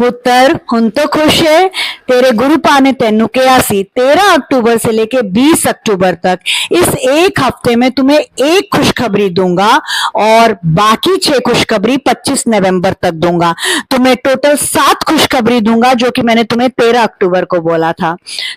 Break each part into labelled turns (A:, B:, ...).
A: पुत्र हुन तो खुश है। तेरे गुरु पा ने तेनू कहा सी 13 अक्टूबर से लेके 20 अक्टूबर तक इस एक हफ्ते में तुम्हें एक खुशखबरी दूंगा और बाकी 6 खुशखबरी 25 नवंबर तक दूंगा। तुम्हें टोटल 7 खुशखबरी दूंगा जो कि मैंने तुम्हें 13 अक्टूबर को बोला था।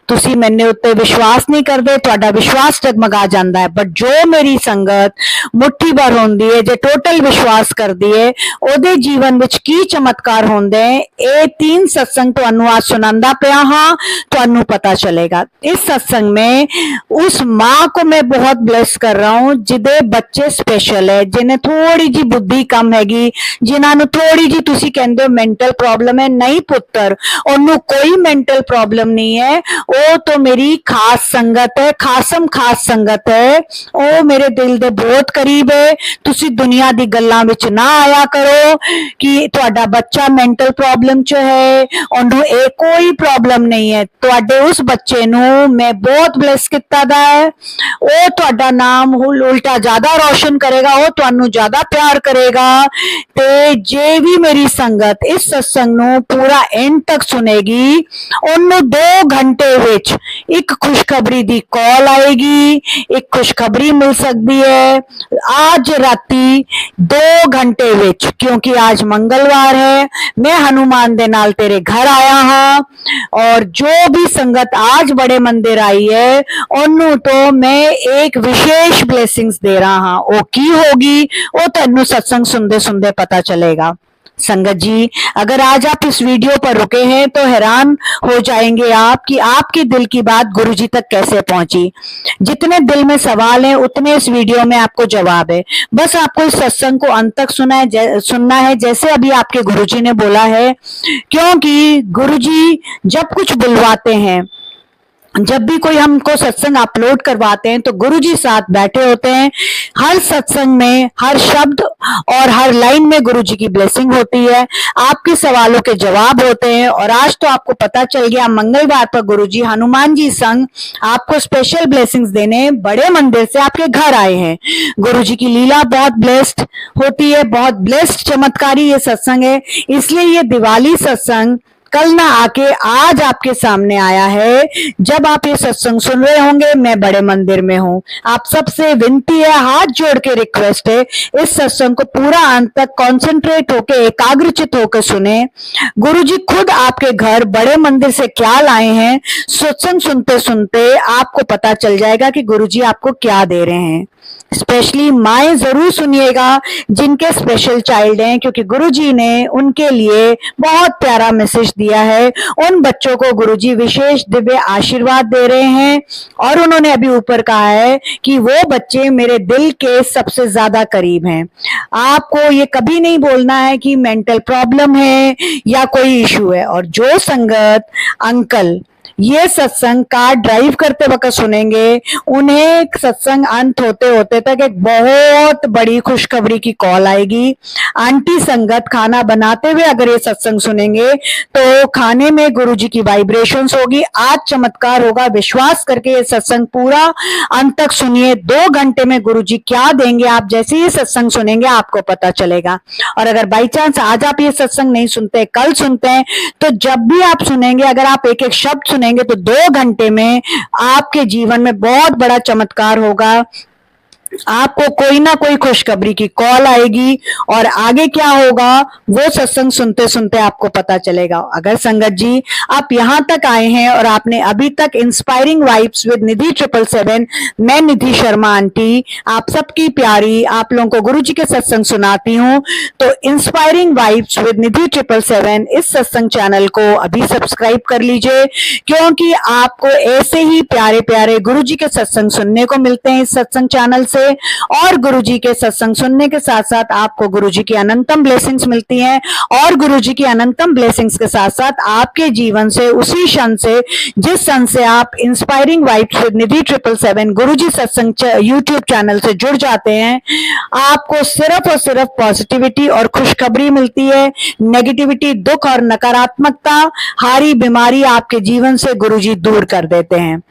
A: तुसी मैंने उत्ते विश्वास नहीं करदे, तुहाडा विश्वास डगमगा जांदा है। बट जो मेरी संगत मुट्ठी भर होंदी है, जे टोटल विश्वास करदी है, ओदे जीवन विच की चमत्कार होंदे हैं, ये 3 सत्संग तुहानू आज सुनांदा पिया हाँ, तुहानू पता चलेगा। इस सत्संग में उस माँ को मैं बहुत ब्लेस कर रहा हूं जिदे बच्चे स्पेशल है, जिन्हें थोड़ी जी बुद्धि कम हैगी, जिन्होंने थोड़ी जी तुसी कहंदे हो मेंटल प्रॉब्लम है। नहीं पुत्र, ओनू कोई मेंटल प्रॉब्लम नहीं है। वो तो मेरी खास संगत है, खासम खास संगत है। वो मेरे दिल दे बहुत करीब है। तुसी दुनिया दी गल्लां विच ना आया करो कि तुहाडा बच्चा मेंटल प्रॉब्लम च है, ओनू ए कोई प्रॉब्लम नहीं है। तुहाडे उस बच्चे नू मैं बहुत ब्लेस किता दा है। वो तुहाडा नाम उल्टा ज्यादा रोशन करेगा, वो तुहानू ज्यादा प्यार करेगा। ते जे भी मेरी संगत इस सत्संग नू पूरा एंड तक सुनेगी, ओनू 2 घंटे विच एक खुशखबरी दी कॉल आएगी, एक खुशखबरी मिल सकती है आज राती 2 घंटे विच। क्योंकि आज मंगलवार है, मैं हनुमान दे नाल तेरे घर आया हाँ, और जो भी संगत आज बड़े मंदिर आई है ओनू तो मैं एक विशेष ब्लेसिंग्स दे रहा हाँ। वो की होगी वो तेनू सत्संग सुनते सुनते पता चलेगा। संगत जी, अगर आज आप इस वीडियो पर रुके हैं तो हैरान हो जाएंगे आप कि आपके दिल की बात गुरुजी तक कैसे पहुंची। जितने दिल में सवाल हैं उतने इस वीडियो में आपको जवाब है। बस आपको इस सत्संग को अंत तक सुनना है जैसे अभी आपके गुरुजी ने बोला है। क्योंकि गुरुजी जब कुछ बुलवाते हैं, जब भी कोई हमको सत्संग अपलोड करवाते हैं तो गुरुजी साथ बैठे होते हैं। हर सत्संग में हर शब्द और हर लाइन में गुरुजी की ब्लेसिंग होती है, आपके सवालों के जवाब होते हैं। और आज तो आपको पता चल गया, मंगलवार पर गुरुजी हनुमान जी संग आपको स्पेशल ब्लेसिंग्स देने बड़े मंदिर से आपके घर आए हैं। गुरुजी की लीला बहुत ब्लेस्ड होती है, बहुत ब्लेस्ड चमत्कारी ये सत्संग है। इसलिए ये दिवाली सत्संग कल ना आके आज आपके सामने आया है। जब आप ये सत्संग सुन रहे होंगे, मैं बड़े मंदिर में हूँ। आप सबसे विनती है, हाथ जोड़ के रिक्वेस्ट है, इस सत्संग को पूरा अंत तक कॉन्सेंट्रेट होके एकाग्रचित होकर सुने। गुरुजी खुद आपके घर बड़े मंदिर से क्या लाए हैं, सत्संग सुनते सुनते आपको पता चल जाएगा कि गुरुजी आपको क्या दे रहे हैं। स्पेशली माएं जरूर सुनिएगा जिनके स्पेशल चाइल्ड हैं, क्योंकि गुरुजी ने उनके लिए बहुत प्यारा मैसेज दिया है। उन बच्चों को गुरुजी विशेष दिव्य आशीर्वाद दे रहे हैं और उन्होंने अभी ऊपर कहा है कि वो बच्चे मेरे दिल के सबसे ज्यादा करीब हैं। आपको ये कभी नहीं बोलना है कि मेंटल प्रॉब्लम है या कोई इशू है। और जो संगत अंकल ये सत्संग कार ड्राइव करते वक्त सुनेंगे, उन्हें सत्संग अंत होते होते तक एक बहुत बड़ी खुशखबरी की कॉल आएगी। आंटी संगत खाना बनाते हुए अगर ये सत्संग सुनेंगे तो खाने में गुरुजी की वाइब्रेशंस होगी। आज चमत्कार होगा। विश्वास करके ये सत्संग पूरा अंत तक सुनिए। 2 घंटे में गुरुजी क्या देंगे, आप जैसे ये सत्संग सुनेंगे आपको पता चलेगा। और अगर बाई चांस आज आप ये सत्संग नहीं सुनते, कल सुनते हैं, तो जब भी आप सुनेंगे, अगर आप एक एक शब्द सुनेंगे तो 2 घंटे में आपके जीवन में बहुत बड़ा चमत्कार होगा। आपको कोई ना कोई खुशखबरी की कॉल आएगी और आगे क्या होगा वो सत्संग सुनते सुनते आपको पता चलेगा। अगर संगत जी आप यहां तक आए हैं और आपने अभी तक इंस्पायरिंग वाइब्स विद निधि 777, मैं निधि शर्मा आंटी आप सबकी प्यारी आप लोगों को गुरुजी के सत्संग सुनाती हूँ, तो इंस्पायरिंग वाइब्स विद निधि 777 इस सत्संग चैनल को अभी सब्सक्राइब कर लीजिए। क्योंकि आपको ऐसे ही प्यारे प्यारे गुरुजी के सत्संग सुनने को मिलते हैं इस सत्संग चैनल से। और गुरुजी के सत्संग सुनने के साथ साथ आपको गुरुजी की अनंतम ब्लेसिंग्स मिलती हैं। और गुरुजी की अनंतम ब्लेसिंग्स के साथ साथ आपके जीवन से उसी क्षण से जिस क्षण से आप इंस्पायरिंग वाइब्स विद निधि 777 गुरुजी सत्संग यूट्यूब चैनल से जुड़ जाते हैं, आपको सिर्फ और सिर्फ पॉजिटिविटी और खुशखबरी मिलती है। नेगेटिविटी, दुख और नकारात्मकता, हारी बीमारी आपके जीवन से गुरुजी दूर कर देते हैं।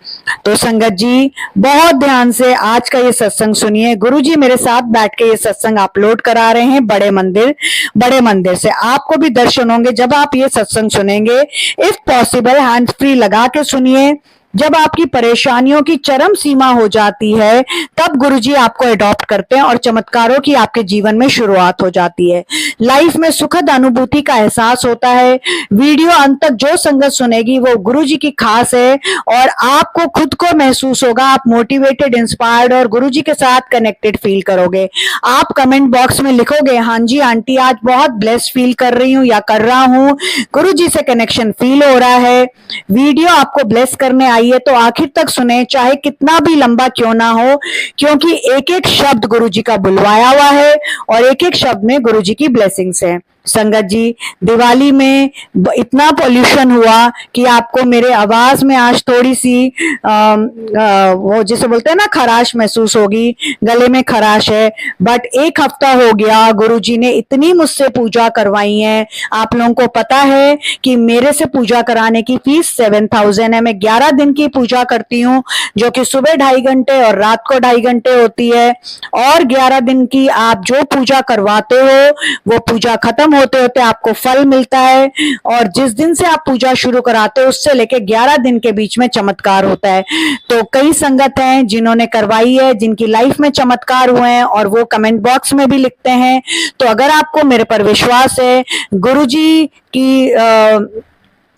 A: तो संगत जी बहुत ध्यान से आज का ये सत्संग सुनिए। गुरुजी मेरे साथ बैठ के ये सत्संग अपलोड करा रहे हैं बड़े मंदिर से। आपको भी दर्शन होंगे जब आप ये सत्संग सुनेंगे। इफ पॉसिबल हैंड फ्री लगा के सुनिए। जब आपकी परेशानियों की चरम सीमा हो जाती है तब गुरुजी आपको अडॉप्ट करते हैं और चमत्कारों की आपके जीवन में शुरुआत हो जाती है। लाइफ में सुखद अनुभूति का एहसास होता है। वीडियो अंत तक जो संगत सुनेगी वो गुरुजी की खास है और आपको खुद को महसूस होगा, आप मोटिवेटेड, इंस्पायर्ड और गुरुजी के साथ कनेक्टेड फील करोगे। आप कमेंट बॉक्स में लिखोगे, हाँ जी आंटी आज बहुत ब्लेस्ड फील कर रही हूँ या कर रहा हूँ, गुरुजी से कनेक्शन फील हो रहा है। वीडियो आपको ब्लेस करने आई है तो आखिर तक सुने, चाहे कितना भी लंबा क्यों ना हो, क्योंकि एक एक शब्द गुरुजी का बुलवाया हुआ है और एक एक शब्द में गुरुजी की ब्लेसिंग्स है। संगत जी दिवाली में इतना पॉल्यूशन हुआ कि आपको मेरे आवाज में आज थोड़ी सी वो जिसे बोलते हैं ना खराश महसूस होगी, गले में खराश है। बट एक हफ्ता हो गया गुरुजी ने इतनी मुझसे पूजा करवाई है। आप लोगों को पता है कि मेरे से पूजा कराने की फीस 7,000 है। मैं 11 दिन की पूजा करती हूँ जो कि सुबह 2.5 घंटे और रात को 2.5 घंटे होती है। और 11 दिन की आप जो पूजा करवाते हो वो पूजा खत्म होते होते आपको फल मिलता है। और जिस दिन से आप पूजा शुरू कराते हो उससे लेके 11 दिन के बीच में चमत्कार होता है। तो कई संगत हैं जिन्होंने करवाई है, जिनकी लाइफ में चमत्कार हुए हैं और वो कमेंट बॉक्स में भी लिखते हैं। तो अगर आपको मेरे पर विश्वास है, गुरुजी की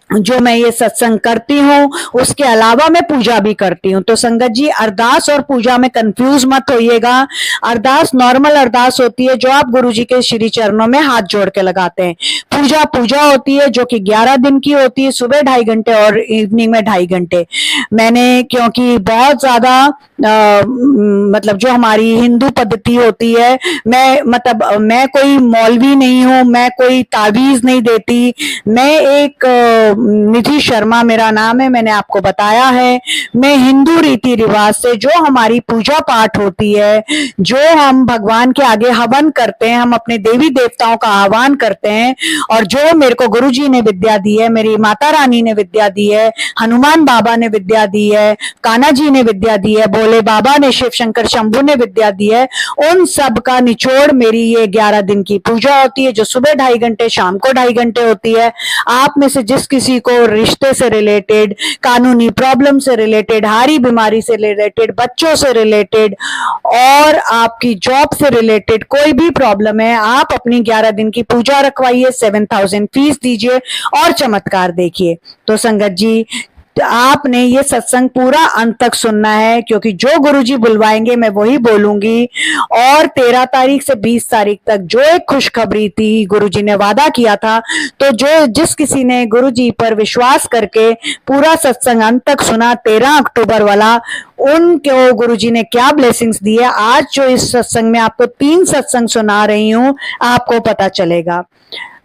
A: जो मैं ये सत्संग करती हूँ उसके अलावा मैं पूजा भी करती हूँ। तो संगत जी अरदास और पूजा में कंफ्यूज मत होइएगा। अरदास नॉर्मल अरदास होती है जो आप गुरुजी के श्री चरणों में हाथ जोड़ के लगाते हैं। पूजा होती है जो कि 11 दिन की होती है, सुबह 2.5 घंटे और इवनिंग में 2.5 घंटे। मैंने क्योंकि बहुत ज्यादा मतलब जो हमारी हिंदू पद्धति होती है, मैं कोई मौलवी नहीं हूँ, मैं कोई तावीज नहीं देती। मैं एक निधि शर्मा मेरा नाम है, मैंने आपको बताया है। मैं हिंदू रीति रिवाज से जो हमारी पूजा पाठ होती है, जो हम भगवान के आगे हवन करते हैं, हम अपने देवी देवताओं का आह्वान करते हैं और जो मेरे को गुरुजी ने विद्या दी है, मेरी माता रानी ने विद्या दी है, हनुमान बाबा ने विद्या दी है, कान्हा जी ने विद्या दी है, भोले बाबा ने, शिव शंकर शंभू ने विद्या दी है, उन सब का निचोड़ मेरी ये 11 दिन की पूजा होती है जो सुबह 2.5 घंटे शाम को 2.5 घंटे होती है। आप में से जिस किसी को रिश्ते से रिलेटेड, कानूनी प्रॉब्लम से रिलेटेड, हारी बीमारी से रिलेटेड, बच्चों से रिलेटेड और आपकी जॉब से रिलेटेड कोई भी प्रॉब्लम है, आप अपनी 11 दिन की पूजा रखवाइए, 7,000 फीस दीजिए और चमत्कार देखिए। तो संगत जी आपने ये सत्संग पूरा अंत तक सुनना है क्योंकि जो गुरुजी बुलवाएंगे मैं वही बोलूंगी। और 13 तारीख से 20 तारीख तक जो एक खुशखबरी थी, गुरुजी ने वादा किया था, तो जिस किसी ने गुरुजी पर विश्वास करके पूरा सत्संग अंत तक सुना 13 अक्टूबर वाला, उनको गुरुजी ने क्या ब्लेसिंग्स दी है, आज जो इस सत्संग में आपको 3 सत्संग सुना रही हूं आपको पता चलेगा।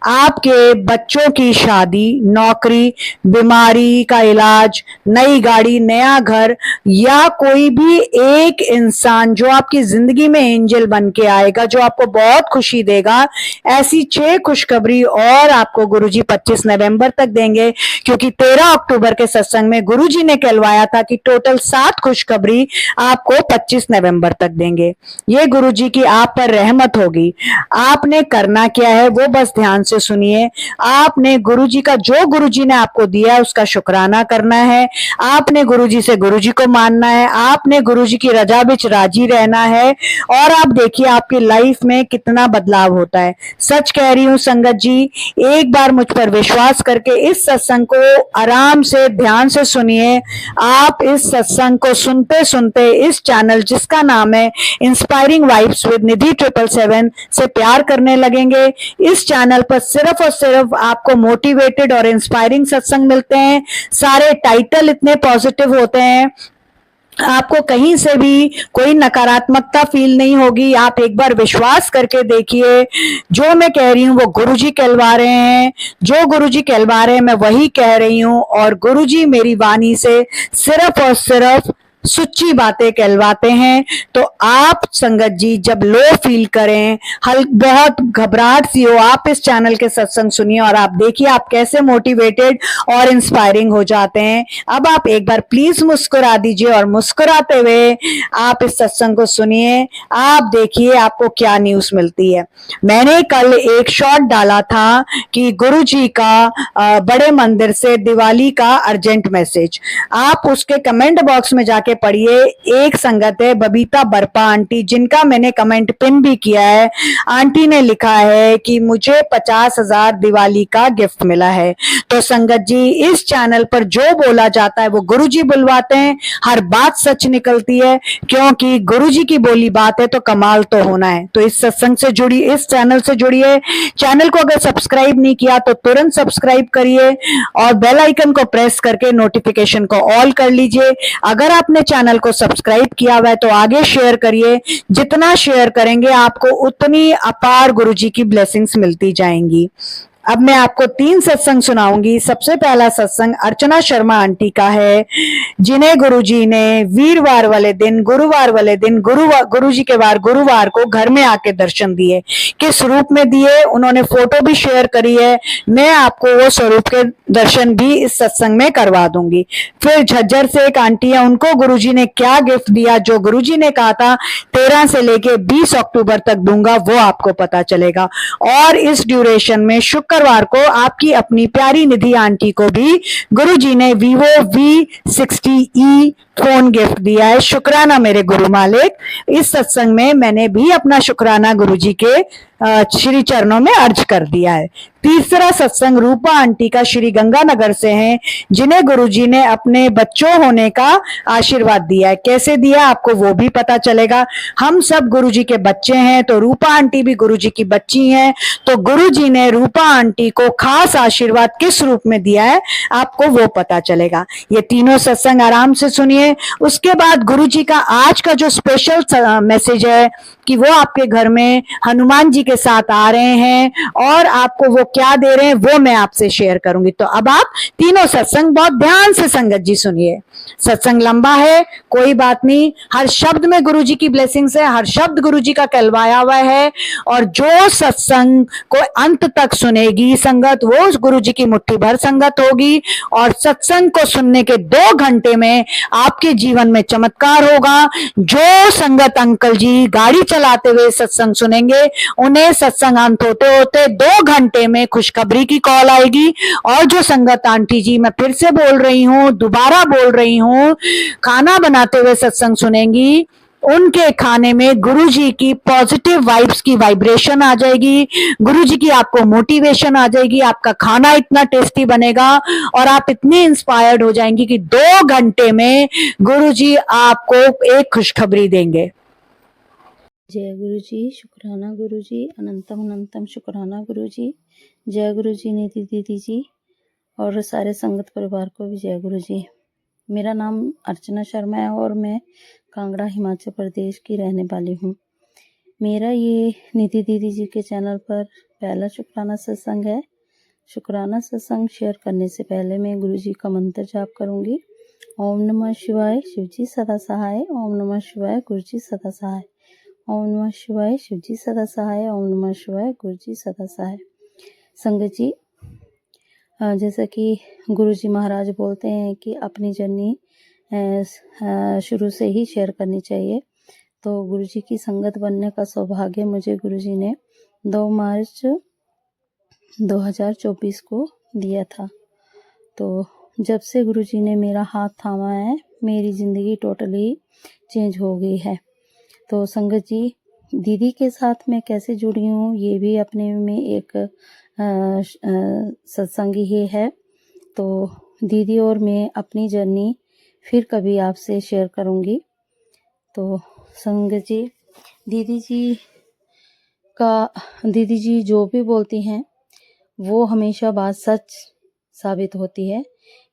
A: आपके बच्चों की शादी, नौकरी, बीमारी का इलाज, नई गाड़ी, नया घर या कोई भी एक इंसान जो आपकी जिंदगी में एंजल बन के आएगा, जो आपको बहुत खुशी देगा, ऐसी 6 खुशखबरी और आपको गुरुजी 25 नवंबर तक देंगे। क्योंकि 13 अक्टूबर के सत्संग में गुरुजी ने कहलवाया था कि टोटल 7 खुशखबरी आपको 25 नवंबर तक देंगे। ये गुरुजी की आप पर रहमत होगी। आपने करना क्या है वो बस ध्यान से सुनिए। आपने गुरुजी का जो गुरुजी ने आपको दिया है उसका शुक्राना करना है। आपने गुरुजी से गुरुजी को मानना है। आपने गुरुजी की रजा बिच राजी रहना है और आप देखिए आपकी लाइफ में कितना बदलाव होता है। सच कह रही हूं संगत जी, एक बार मुझ पर विश्वास करके इस सत्संग को आराम से ध्यान से सुनिए। आप इस सत्संग को सुनते सुनते इस चैनल जिसका नाम है इंस्पायरिंग वाइब्स विद निधि 777 से प्यार करने लगेंगे। इस चैनल पर सिर्फ और सिर्फ आपको मोटिवेटेड और इंस्पायरिंग सत्संग मिलते हैं। सारे टाइटल इतने पॉजिटिव होते हैं, आपको कहीं से भी कोई नकारात्मकता फील नहीं होगी। आप एक बार विश्वास करके देखिए, जो मैं कह रही हूं वो गुरुजी कहलवा रहे हैं, जो गुरुजी कहलवा रहे हैं मैं वही कह रही हूं। और गुरुजी मेरी वाणी से सिर्फ और सिर्फ सच्ची बातें कहलवाते हैं। तो आप संगत जी जब लो फील करें, बहुत घबराहट सी हो, आप इस चैनल के सत्संग सुनिए और आप देखिए आप कैसे मोटिवेटेड और इंस्पायरिंग हो जाते हैं। अब आप एक बार प्लीज मुस्कुरा दीजिए और मुस्कुराते हुए आप इस सत्संग को सुनिए। आप देखिए आपको क्या न्यूज मिलती है। मैंने कल एक शॉट डाला था कि गुरुजी का बड़े मंदिर से दिवाली का अर्जेंट मैसेज। आप उसके कमेंट बॉक्स में जाके पढ़िए। एक संगत है बबीता बरपा आंटी, जिनका मैंने कमेंट पिन भी किया है। आंटी ने लिखा है कि मुझे 50,000 दिवाली का गिफ्ट मिला है। तो संगत जी इस चैनल पर जो बोला जाता है वो गुरुजी बुलवाते हैं, हर बात सच निकलती है, क्योंकि गुरुजी की बोली बात है तो कमाल तो होना है। तो इस सत्संग से जुड़ी, इस चैनल से जुड़िए। चैनल को अगर सब्सक्राइब नहीं किया तो तुरंत सब्सक्राइब करिए और बेल आइकन को प्रेस करके नोटिफिकेशन को ऑल कर लीजिए। अगर आपने चैनल को सब्सक्राइब किया हुआ है तो आगे शेयर करिए। जितना शेयर करेंगे आपको उतनी अपार गुरुजी की ब्लेसिंग्स मिलती जाएंगी। अब मैं आपको 3 सत्संग सुनाऊंगी। सबसे पहला सत्संग अर्चना शर्मा आंटी का है, जिन्हें गुरुजी ने वीरवार वाले दिन, गुरुवार वाले दिन, गुरुजी के वार गुरुवार को घर में आके दर्शन दिए। किस रूप में दिए उन्होंने फोटो भी शेयर करी है। मैं आपको वो स्वरूप के दर्शन भी इस सत्संग में करवा दूंगी। फिर झज्जर से एक आंटी है, उनको गुरुजी ने क्या गिफ्ट दिया, जो गुरुजी ने कहा था 13 से लेके 20 अक्टूबर तक दूंगा, वो आपको पता चलेगा। और इस ड्यूरेशन में शुक्रवार को आपकी अपनी प्यारी निधि आंटी को भी गुरुजी ने Vivo V60e फोन गिफ्ट दिया है। शुक्राना मेरे गुरु मालिक। इस सत्संग में मैंने भी अपना शुक्राना गुरुजी के श्री चरणों में अर्ज कर दिया है। तीसरा सत्संग रूपा आंटी का श्री गंगानगर से है, जिन्हें गुरुजी ने अपने बच्चों होने का आशीर्वाद दिया है। कैसे दिया आपको वो भी पता चलेगा। हम सब गुरुजी के बच्चे हैं, तो रूपा आंटी भी गुरुजी की बच्ची हैं। तो गुरुजी ने रूपा आंटी को खास आशीर्वाद किस रूप में दिया है आपको वो पता चलेगा। ये तीनों सत्संग आराम से सुनिए। उसके बाद गुरुजी का आज का जो स्पेशल मैसेज है कि वो आपके घर में हनुमान जी के साथ आ रहे हैं और आपको वो क्या दे रहे हैं वो मैं आपसे शेयर करूंगी। तो अब आप तीनों सत्संग बहुत ध्यान से संगत जी सुनिए। सत्संग लंबा है, कोई बात नहीं, हर शब्द में गुरुजी की ब्लेसिंग्स है, हर शब्द गुरुजी का कहलवाया हुआ है। और जो सत्संग को अंत तक सुनेगी संगत, वो गुरुजी की मुट्ठी भर संगत होगी। और सत्संग को सुनने के 2 घंटे में आपके जीवन में चमत्कार होगा। जो संगत अंकल जी गाड़ी चलाते हुए सत्संग सुनेंगे, उन्हें सत्संग अंत होते होते 2 घंटे में खुशखबरी की कॉल आएगी। और जो संगत आंटी जी, मैं फिर से बोल रही हूँ, दोबारा बोल रही हूँ, खाना बनाते हुए सत्संग सुनेंगी, उनके खाने में गुरुजी की पॉजिटिव वाइब्स की वाइब्रेशन आ जाएगी, गुरुजी की आपको मोटिवेशन आ जाएगी, आपका खाना इतना टेस्टी बनेगा और आप इतनी इंस्पायर्ड हो जाएंगी कि 2 घंटे में गुरुजी आपको एक खुशखबरी देंगे।
B: जय गुरु जी, शुक्राना गुरु जी, अनंतम अनंतम शुक्राना गुरु जी। जय गुरु जी निधि दीदी जी और सारे संगत परिवार को भी जय गुरु जी। मेरा नाम अर्चना शर्मा है और मैं कांगड़ा हिमाचल प्रदेश की रहने वाली हूँ। मेरा ये निधि दीदी जी के चैनल पर पहला शुक्राना सत्संग है। शुक्राना सत्संग शेयर करने से पहले मैं गुरु जी का मंत्र जाप करूँगी। ओम नमः शिवाय, शिव जी सदा सहाय। ओम नमः शिवाय, गुरु जी सदा सहाय। ओम नमः शिवाय, शिव जी सदा सहाय। ओम नमः शिवाय, गुरु जी सदा सहाय। संगत जी, जैसा कि गुरु जी महाराज बोलते हैं कि अपनी जर्नी शुरू से ही शेयर करनी चाहिए, तो गुरु जी की संगत बनने का सौभाग्य मुझे गुरु जी ने 2 मार्च 2024 को दिया था। तो जब से गुरु जी ने मेरा हाथ थामा है, मेरी ज़िंदगी टोटली चेंज हो गई है। तो संगत जी, दीदी के साथ मैं कैसे जुड़ी हूँ ये भी अपने में एक सत्संग ही है। तो दीदी और मैं अपनी जर्नी फिर कभी आपसे शेयर करूँगी। तो संगत जी, दीदी जी जो भी बोलती हैं वो हमेशा बात सच साबित होती है।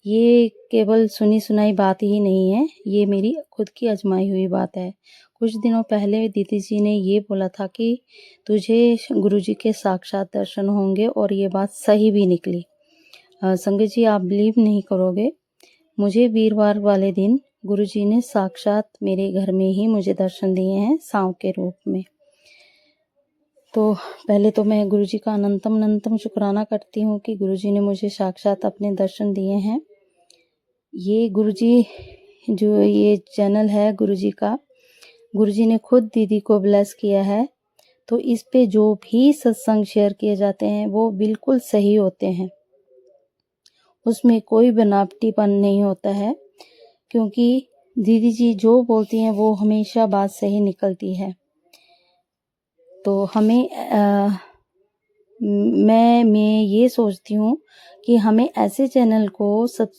B: ये केवल सुनी सुनाई बात ही नहीं है, ये मेरी खुद की आजमाई हुई बात है। कुछ दिनों पहले दीदी जी ने ये बोला था कि तुझे गुरुजी के साक्षात दर्शन होंगे और ये बात सही भी निकली। संगत जी, आप बिलीव नहीं करोगे, मुझे वीरवार वाले दिन गुरुजी ने साक्षात मेरे घर में ही मुझे दर्शन दिए हैं सांव के रूप में। तो पहले तो मैं गुरुजी का अनंतम अनंतम शुक्राना करती हूँ कि गुरुजी ने मुझे साक्षात अपने दर्शन दिए हैं। ये गुरुजी जो ये चैनल है गुरुजी का, गुरुजी ने खुद दीदी को ब्लेस किया है। तो इस पे जो भी सत्संग शेयर किए जाते हैं वो बिल्कुल सही होते हैं, उसमें कोई बनावटीपन नहीं होता है, क्योंकि दीदी जी जो बोलती हैं वो हमेशा बात सही निकलती है। तो हमें मैं ये सोचती हूँ कि हमें ऐसे चैनल को सब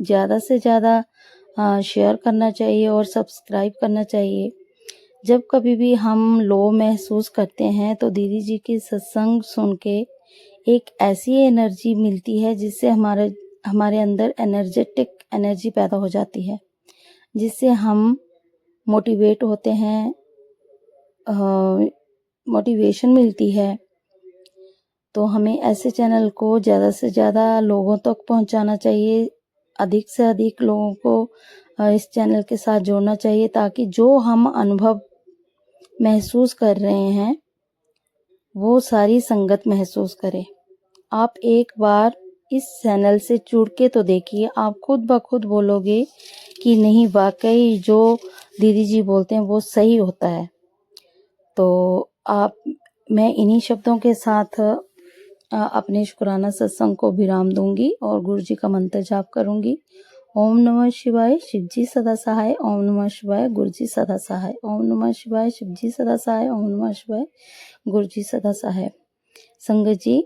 B: ज़्यादा से ज़्यादा शेयर करना चाहिए और सब्सक्राइब करना चाहिए। जब कभी भी हम लो महसूस करते हैं तो दीदी जी की सत्संग सुन के एक ऐसी एनर्जी मिलती है जिससे हमारे अंदर एनर्जेटिक एनर्जी पैदा हो जाती है, जिससे हम मोटिवेट होते हैं, मोटिवेशन मिलती है। तो हमें ऐसे चैनल को ज़्यादा से ज़्यादा लोगों तक पहुंचाना चाहिए, अधिक से अधिक लोगों को इस चैनल के साथ जोड़ना चाहिए, ताकि जो हम अनुभव महसूस कर रहे हैं वो सारी संगत महसूस करे। आप एक बार इस चैनल से जुड़ के तो देखिए, आप खुद ब खुद बोलोगे कि नहीं वाकई जो दीदी जी बोलते हैं वो सही होता है। तो मैं इन्हीं शब्दों के साथ अपने शुक्राना सत्संग को विराम दूंगी और गुरु जी का मंत्र जाप करूंगी। ओम नमः शिवाय, शिव जी सदा सहाय। ओम नमः शिवाय, गुरु जी सदा सहाय। ओम नमः शिवाय, शिव जी सदा सहाय। ओम नमः शिवाय, गुरु जी सदा सहाय। संगत जी,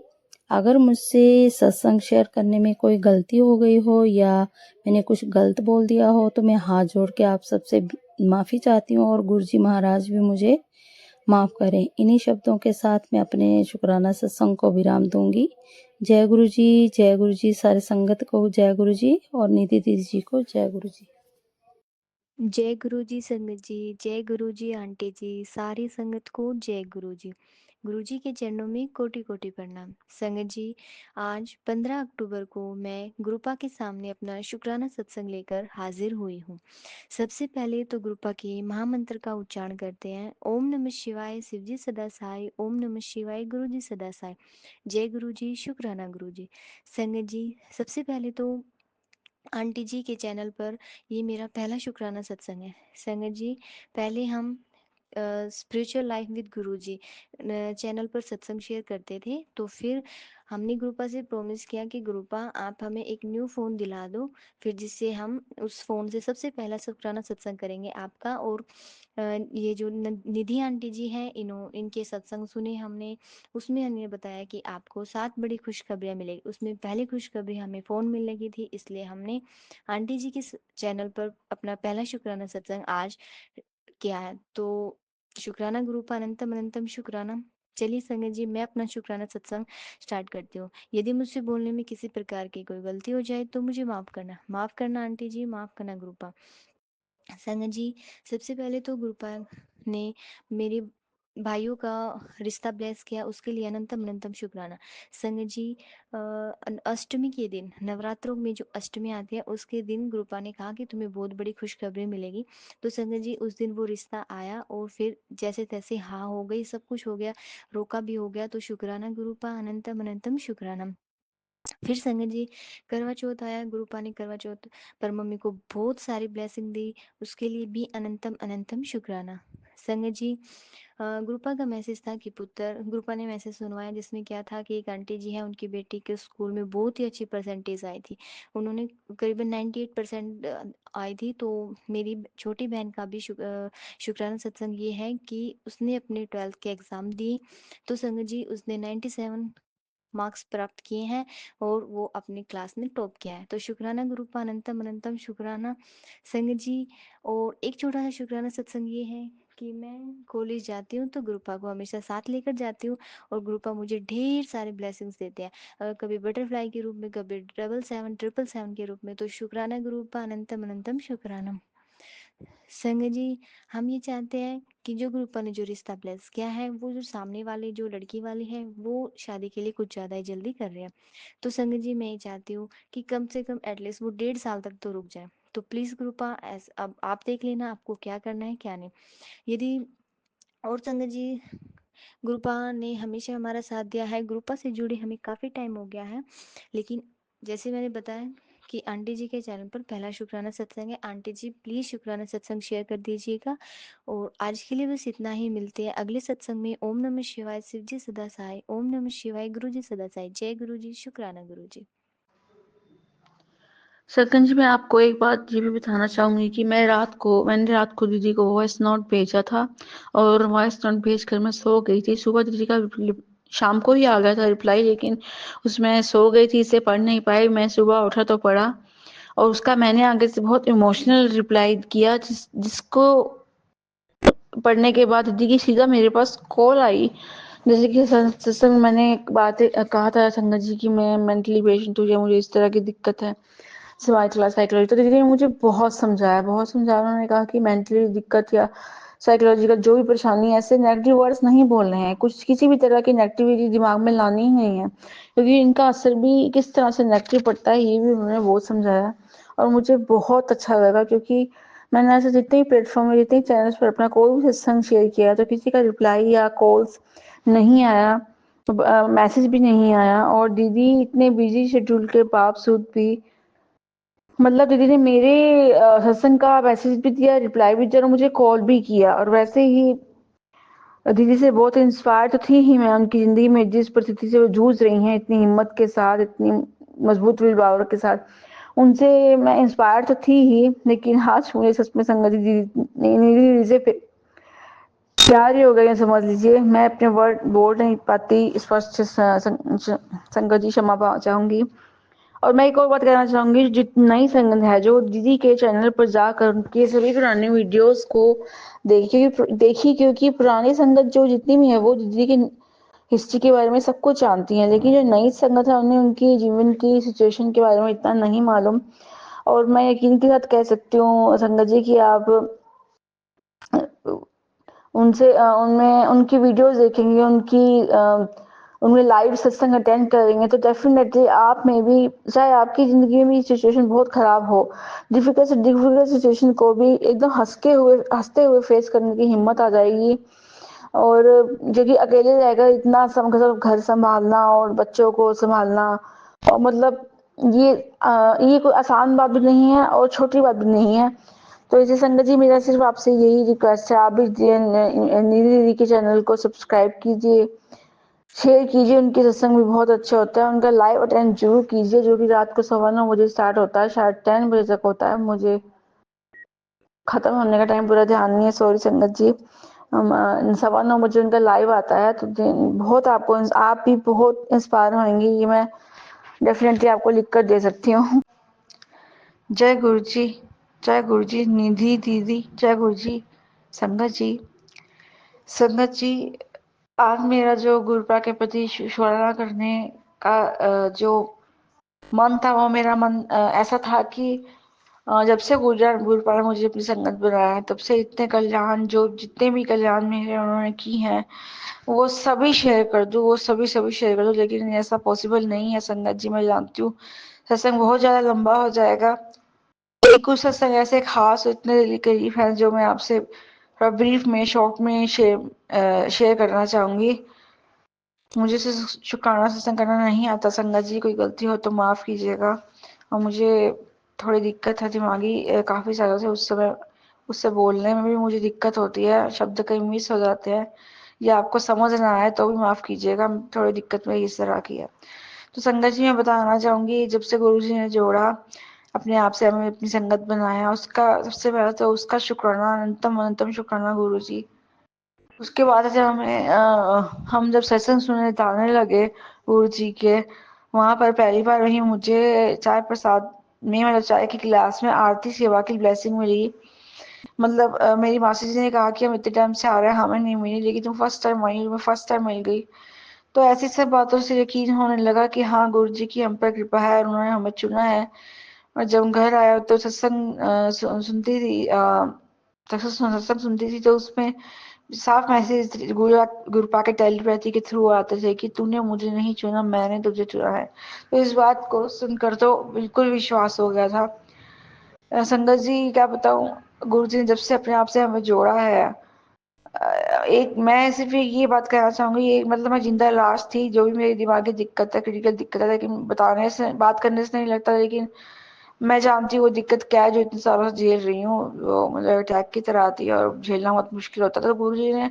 B: अगर मुझसे सत्संग शेयर करने में कोई गलती हो गई हो या मैंने कुछ गलत बोल दिया हो तो मैं हाथ जोड़ के आप सबसे माफ़ी चाहती हूँ और गुरु जी महाराज भी मुझे माफ़ करें। इन्हीं शब्दों के साथ मैं अपने शुक्राना सत्संग को विराम दूंगी। जय गुरु जी, जय गुरु जी। सारे संगत को जय गुरु जी और निधि दीदी जी को जय गुरु जी।
C: जय गुरु जी संगत जी, जय गुरु जी आंटी जी, सारी संगत को जय गुरु जी। गुरु जी के चरणों में कोटि कोटि प्रणाम। संगत जी, आज 15 अक्टूबर को मैं गुरुपा के सामने अपना शुक्राना सत्संग लेकर हाजिर हुई हूँ। सबसे पहले तो गुरुपा के महामंत्र का उच्चारण करते हैं। ओम नमः शिवाय, शिव जी सदा सहाय। ओम नमः शिवाय, गुरु जी सदा सहाय। जय गुरु जी, शुक्राना गुरु जी। संगत जी, सबसे पहले तो आंटी जी के चैनल पर ये मेरा पहला शुक्राना सत्संग है। संगत जी, पहले हम spiritual life with Guruji channel पर सत्संग शेयर करते थे, तो फिर हमने गुरुपा से प्रॉमिस किया कि गुरुपा आप हमें एक न्यू फ़ोन दिला दो, फिर जिससे हम उस फ़ोन से सबसे पहला शुक्राना सत्संग करेंगे आपका। और ये जो निधि आंटी जी हैं, इनके सत्संग सुने हमने, उसमें हमने बताया कि आपको 7 बड़ी खुशखबरियाँ मिलेगी। उसमें पहली खुशखबरी हमें फ़ोन मिलने की थी, इसलिए हमने आंटी जी के चैनल पर अपना पहला शुक्राना सत्संग आज किया है। तो शुक्राना गुरुपा, अनंतम अनंतम शुक्राना। चलिए संगत जी, मैं अपना शुक्राना सत्संग स्टार्ट करती हूँ। यदि मुझसे बोलने में किसी प्रकार की कोई गलती हो जाए तो मुझे माफ़ करना आंटी जी, माफ़ करना गुरुपा। संगत जी, सबसे पहले तो गुरुपा ने मेरे भाइयों का रिश्ता ब्लेस किया, उसके लिए अनंतम अनंतम शुक्राना। संगत जी, अष्टमी के दिन, नवरात्रों में जो अष्टमी आती है उसके दिन गुरुपा ने कहा कि तुम्हें बहुत बड़ी खुशखबरी मिलेगी। तो संगत जी, उस दिन वो रिश्ता आया और फिर जैसे तैसे हाँ हो गई, सब कुछ हो गया, रोका भी हो गया। तो शुक्राना गुरुपा, अनंतम अनंतम शुक्राना। फिर संगत जी, करवा चौथ आया, गुरुपा ने करवा चौथ पर मम्मी को बहुत सारी ब्लेसिंग दी, उसके लिए भी अनंतम अनंतम शुक्राना। संगत जी, गुरुपा का मैसेज था कि पुत्र, गुरुपा ने मैसेज सुनवाया जिसमें क्या था कि एक आंटी जी है, उनकी बेटी के स्कूल में बहुत ही अच्छी परसेंटेज आई थी। उन्होंने करीबन 98% आई थी। तो मेरी छोटी बहन का भी शुक्राना सत्संग ये है कि उसने अपने 12th के एग्ज़ाम दिए। तो संगत जी, उसने 97 मार्क्स प्राप्त किए हैं और वो अपनी क्लास में टॉप किया है। तो शुक्राना गुरुपा, अनंतम अनंतम शुक्राना। संगत जी, और एक छोटा सा शुक्राना सत्संग ये है कि मैं कॉलेज जाती हूँ तो गुरुपा को हमेशा साथ लेकर जाती हूँ और गुरुपा मुझे ढेर सारे ब्लेसिंग्स देते हैं, कभी बटरफ्लाई के रूप में, कभी 777 के रूप में। तो शुक्राना गुरुपा, अनंतम अनंतम शुक्राना। संगत जी, हम ये चाहते हैं कि जो ग्रुप ने जो रिश्ता ब्लेस किया है, वो जो सामने वाले जो लड़की वाले हैं वो शादी के लिए कुछ ज़्यादा ही जल्दी कर रहे हैं। तो संगत जी, मैं ये चाहती हूँ कि कम से कम एटलीस्ट वो 1.5 साल तक तो रुक जाए, तो प्लीज़ गुरुपा अब आप देख लेना आपको क्या करना है क्या नहीं। यदि और संगत जी गुरुपा ने हमेशा हमारा साथ दिया है, गुरुपा से जुड़े हमें काफ़ी टाइम हो गया है, लेकिन जैसे मैंने बताया कि आंटी जी के चैनल पर पहला शुक्राना सत्संग है। आंटी जी प्लीज़ शुक्राना सत्संग शेयर कर दीजिएगा और आज के लिए बस इतना ही। मिलते हैं अगले सत्संग में। ओम नमः शिवाय। शिव जी सदा सहाय। ओम नमः शिवाय। गुरु जी सदा सहाय। जय गुरु जी। शुक्राना गुरु जी।
D: सरकन जी, मैं आपको एक बात ये भी बताना चाहूँगी कि मैंने रात को दीदी को वॉइस नोट भेजा था और वॉइस नोट भेजकर मैं सो गई थी। सुबह दीदी का शाम को ही आ गया था रिप्लाई, लेकिन उसमें सो गई थी, इसे पढ़ नहीं पाई। मैं सुबह उठा तो पढ़ा और उसका मैंने आगे से बहुत इमोशनल रिप्लाई किया, जिसको पढ़ने के बाद दीदी की सीधा मेरे पास कॉल आई। जैसे कि सत्संग मैंने एक बात कहा था संगत जी की मैं मेंटली पेशेंट हूँ या मुझे इस तरह की दिक्कत है, साइकोलॉजी। तो दीदी ने मुझे बहुत समझाया। उन्होंने कहा कि मेंटली दिक्कत या साइकोलॉजिकल जो भी परेशानी है, ऐसे नेगेटिव वर्ड्स नहीं बोलने हैं, कुछ किसी भी तरह की नेगेटिविटी दिमाग में लानी ही नहीं है, क्योंकि इनका असर भी किस तरह से नेगेटिव पड़ता है ये भी उन्होंने बहुत समझाया और मुझे बहुत अच्छा लगा। क्योंकि मैंने ऐसे जितने ही प्लेटफॉर्म में, जितने चैनल्स पर अपना कोई भी सत्संग शेयर किया तो किसी का रिप्लाई या कॉल्स नहीं आया, मैसेज भी नहीं आया। और दीदी इतने बिजी शेड्यूल के बावजूद भी मतलब दीदी ने मेरे सत्संग का मैसेज भी दिया, रिप्लाई भी दिया और मुझे कॉल भी किया। और वैसे ही दीदी से बहुत इंस्पायर तो थी ही मैं, उनकी जिंदगी में जिस परिस्थिति से वो जूझ रही हैं, इतनी हिम्मत के साथ, इतनी मजबूत विल पावर के साथ, उनसे मैं इंस्पायर तो थी ही। लेकिन आज मुझे सच में संगत दीदी से प्यार ही हो गया, समझ लीजिए। मैं अपने वर्ड बोल नहीं पाती स्पष्ट। संगत जी क्षमा चाहूंगी। और मैं एक और बात कहना चाहूंगी, जो नई संगत है जो दीदी के चैनल पर जाकर उनकी सभी पुरानी वीडियोस को देखी, क्योंकि पुरानी संगत जो जितनी भी है वो दीदी की हिस्ट्री के बारे में सब कुछ जानती हैं, लेकिन जो नई संगत है उन्हें उनकी जीवन की सिचुएशन के बारे में इतना नहीं मालूम। और मैं यकीन के साथ कह सकती हूँ संगत जी कि आप उनमें उनकी वीडियोस देखेंगे, उनमें लाइव सत्संग अटेंड करेंगे तो डेफिनेटली आप में भी, चाहे आपकी जिंदगी में सिचुएशन बहुत खराब हो, डिफिकल्ट सिचुएशन को भी एकदम हंसते हुए फेस करने की हिम्मत आ जाएगी। और जो कि अकेले रहकर इतना सब घर संभालना और बच्चों को संभालना, और मतलब ये कोई आसान बात भी नहीं है और छोटी बात भी नहीं है। तो इसी संगत जी मेरा सिर्फ आपसे यही रिक्वेस्ट है, आप भी निधि दीदी के चैनल को सब्सक्राइब कीजिए, शेयर कीजिए। उनके सत्संग भी बहुत अच्छा होता है। उनका लाइव अटेंड जरूर कीजिए, जो कि रात को 9:15 स्टार्ट होता है, शायद 10 बजे तक होता है। मुझे खत्म होने का टाइम पूरा ध्यान नहीं है, सॉरी संगत जी। 9:15 उनका लाइव आता है। तो बहुत आप भी बहुत इंस्पायर होंगे, ये मैं डेफिनेटली आपको लिख कर दे सकती हूँ। जय गुरु जी, जय गुरु जी। निधि दीदी, जय गुरु जी। संगत जी, आज मेरा जो गुरुपा के प्रति शुक्राना करने का जो मन था, वो मेरा मन ऐसा था कि जब से गुरुपा ने मुझे अपनी संगत बनाया है, तब से इतने कल्याण, जो जितने भी कल्याण मेरे उन्होंने की हैं, वो सभी शेयर कर दूं, वो सभी शेयर कर दूं, लेकिन ऐसा पॉसिबल नहीं है संगत जी। मैं जानती हूँ सत्संग बहुत ज्यादा लंबा हो जाएगा। कुछ सत्संग ऐसे खास इतने करीब हैं जो मैं आपसे ब्रीफ में, शॉर्ट में शेयर करना चाहूंगी। मुझे शुक्राना सत्संग करना नहीं आता संगत जी, कोई गलती हो तो माफ कीजिएगा। और मुझे थोड़ी दिक्कत है दिमागी काफी सालों से, उससे बोलने में भी मुझे दिक्कत होती है, शब्द कहीं मिस हो जाते हैं या आपको समझ ना आए तो भी माफ कीजिएगा, थोड़ी दिक्कत मेरी इस तरह की है। तो संगत जी मैं बताना चाहूंगी, जब से गुरु जी ने जोड़ा, अपने आप से हमें अपनी संगत बनाया, उसका सबसे पहले तो उसका शुक्राना, अनंतम शुक्राना गुरु जी। उसके बाद जब हम जब सत्संग सुनने जाने लगे गुरु जी के, वहां पर पहली बार वही मुझे चाय प्रसाद में, मतलब चाय की क्लास में आरती सेवा की ब्लेसिंग मिली। मतलब मेरी मासी जी ने कहा कि हम इतने टाइम से आ रहे हैं, हमें नहीं मिली, लेकिन तुम फर्स्ट टाइम आई, मैं फर्स्ट टाइम मिल गई। तो ऐसी सब बातों से यकीन होने लगा कि हाँ गुरु जी की हम पर कृपा है और उन्होंने हमें चुना है। और जब घर आया तो सत्संग सुनती थी, सत्संग सुनती थी, तो उसमें साफ मैसेज गुरुपा के टेलीपैथी के थ्रू आते थे कि तूने मुझे नहीं चुना, मैंने तुझे चुना है। तो इस बात को सुनकर तो बिल्कुल विश्वास हो गया था। संगत जी क्या बताऊं, गुरु जी ने जब से अपने आप से हमें जोड़ा है, एक मैं सिर्फ ये बात कहना चाहूंगी, ये मतलब मैं जिंदा लाश थी, जो भी मेरी दिमाग की दिक्कत है, क्रिटिकल दिक्कत है, लेकिन बताने से बात करने से नहीं लगता, लेकिन मैं जानती हूँ वो दिक्कत क्या है जो इतने सालों से झेल रही हूँ। वो मतलब अटैक की तरह आती है और झेलना बहुत मुश्किल होता था। तो गुरु जी ने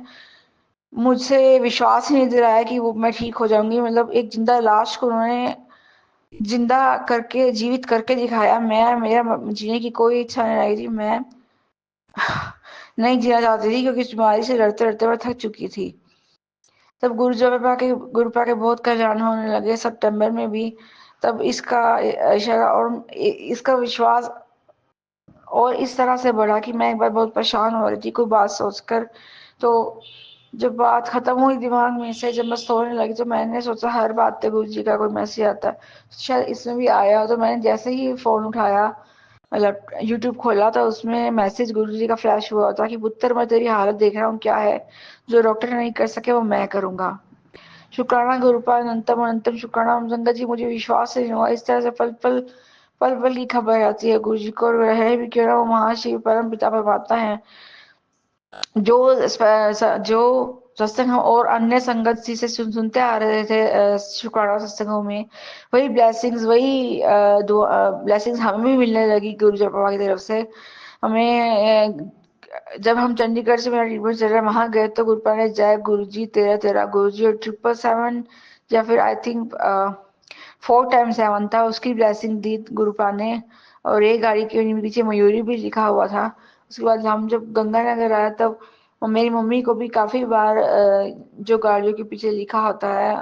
D: मुझसे विश्वास ही नहीं दिलाया कि वो मैं ठीक हो जाऊंगी। मतलब एक जिंदा लाश को उन्होंने जिंदा करके, जीवित करके दिखाया। मैं मेरा जीने की कोई इच्छा नहीं रही थी, मैं नहीं जीना चाहती थी, क्योंकि इस बीमारी से लड़ते लड़ते मैं थक चुकी थी। तब गुरुपा के बहुत कल्याण होने लगे सितंबर में भी। तब इसका इशारा और इसका विश्वास और इस तरह से बढ़ा कि मैं एक बार बहुत परेशान हो रही थी कोई बात सोचकर। तो जब बात खत्म हुई दिमाग में से, जब मैं सोने लगी, तो मैंने सोचा हर बात पे गुरु जी का कोई मैसेज आता है, शायद इसमें भी आया। तो मैंने जैसे ही फोन उठाया, मतलब यूट्यूब खोला, तो उसमें मैसेज गुरु जी का फ्लैश हुआ था कि पुत्र मैं तेरी हालत देख रहा हूँ, क्या है जो डॉक्टर नहीं कर सके वो मैं करूंगा। शुक्राना गुरुपाद अनंतम अनंतम शुक्राना। संगत जी मुझे विश्वास नहीं हुआ, इस तरह से पल पल की खबर आती है गुरु जी को, और वह भी क्यों ना वो महाशिव परम पिता परमात्मा है, जो सत्संग हम और अन्य संगत जी से सुनते आ रहे थे शुक्राना सत्संगों में, वही ब्लेसिंग्स, वही ब्लेसिंग्स हमें भी मिलने लगी गुरु जी बाबा की तरफ से। हमें जब हम चंडीगढ़ से मेरा ट्रीटमेंट चल रहा है, वहां गए तो गुरुपा ने जय गुरु जी तेरा तेरा गुरु जी, और 777 या फिर आई थिंक 4 टाइम 7 था, उसकी ब्लेसिंग दी गुरुपा ने। और एक गाड़ी के पीछे मयूरी भी लिखा हुआ था। उसके बाद हम जब गंगानगर आए, तब मेरी मम्मी को भी काफी बार जो गाड़ियों के पीछे लिखा होता है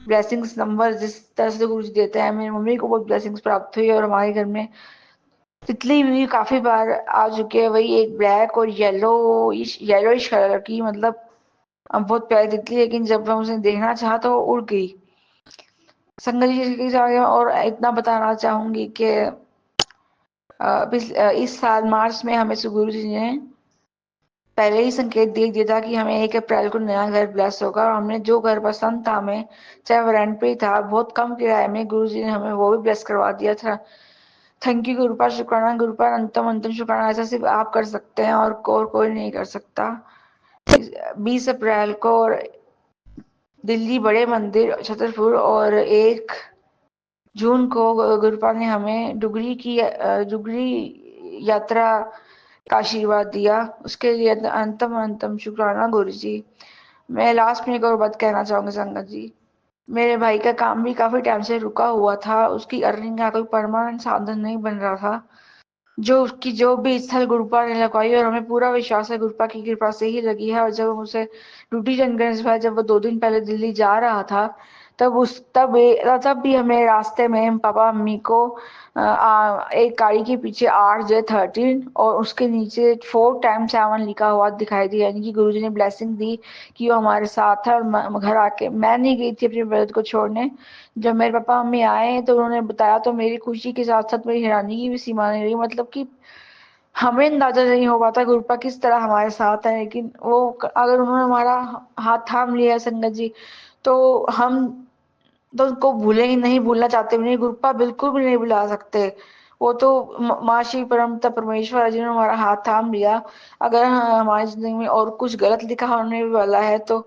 D: ब्लेसिंग्स नंबर, जिस तरह से गुरु जी देते हैं, मेरी मम्मी को बहुत ब्लेसिंग्स प्राप्त हुई। और हमारे घर में तितली भी काफी बार आ चुके हैं, वही एक ब्लैक और येलोइश कलर की, मतलब बहुत प्यारी तितली, लेकिन जब मैं उसे देखना चाहा तो वो उड़ गई। संगत जी के आगे और इतना बताना चाहूंगी कि इस साल मार्च में हमें गुरु जी ने पहले ही संकेत दे दिया था कि हमें 1 अप्रैल को नया घर ब्लेस होगा, और हमने जो घर पसंद था हमें, चाहे वो रेंट पे ही था, बहुत कम किराए में, गुरु जी ने हमें वो भी ब्लेस करवा दिया था। थैंक यू गुरुपा, शुक्राना गुरुपा, अंतम अंतम शुक्राना। ऐसा सिर्फ आप कर सकते हैं और कोई नहीं कर सकता। 20 अप्रैल को दिल्ली बड़े मंदिर छतरपुर, और 1 जून को गुरुपा ने हमें डुगरी यात्रा का आशीर्वाद दिया। उसके लिए अंतम अंतम शुक्राना गुरु जी। मैं लास्ट में एक और बात कहना चाहूंगी संगत जी, मेरे भाई का काम भी काफी टाइम से रुका हुआ था, उसकी अर्निंग का कोई परमानेंट साधन नहीं बन रहा था। जो उसकी जो भी स्थल गुरुपा ने लगवाई, और हमें पूरा विश्वास है गुरुपा की कृपा से ही लगी है। और जब हम उसे ड्यूटी ज्वाइन करने से पहले, जब वो 2 दिन पहले दिल्ली जा रहा था, तब भी हमें रास्ते में पापा मम्मी को एक गाड़ी के पीचे RJ13 और उसके नीचे 4 टाइम 7 लिखा हुआ दिखाई दिया, यानी कि गुरुजी ने ब्लेसिंग दी कि वो हमारे साथ है। और घर आके मैं नहीं गई थी अपने ब्रदर को छोड़ने, जब मेरे पापा मम्मी आए तो उन्होंने बताया, तो मेरी खुशी के साथ साथ मेरी हैरानी की भी सीमा नहीं रही। मतलब कि हमें अंदाजा नहीं हो पाता गुरुपा किस तरह हमारे साथ है, लेकिन वो अगर उन्होंने हमारा हाथ थाम लिया संगत जी, तो हम तो उनको भूलेंगे नहीं, भूलना चाहते भी नहीं, गुरुपा बिल्कुल भी नहीं भुला सकते। वो तो माँ श्री परमपिता परमेश्वर जिन्होंने हमारा हाथ थाम लिया। अगर हमारी जिंदगी में और कुछ गलत लिखा होने वाला है, तो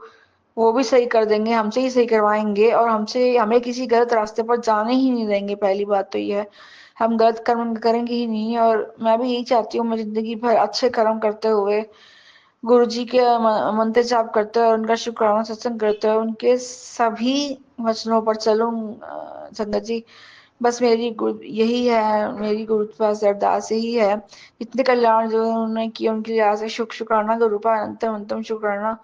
D: वो भी सही कर देंगे, हमसे ही सही करवाएंगे, और हमें किसी गलत रास्ते पर जाने ही नहीं देंगे। पहली बात तो ये है, हम गलत कर्म करेंगे ही नहीं। और मैं भी यही चाहती हूँ, मैं जिंदगी भर अच्छे कर्म करते हुए गुरु जी के मंत्र जाप करते हुए, उनका शुक्राना सत्संग करते हुए, उनके सभी वचनों पर चलूं। संगत जी बस यही है, मेरी गुरु के पास अरदास यही है, इतने कल्याण जो उन्होंने किए उनके लिए आज शुक्राना गुरुपा, अनंतम अनंतम शुक्राना।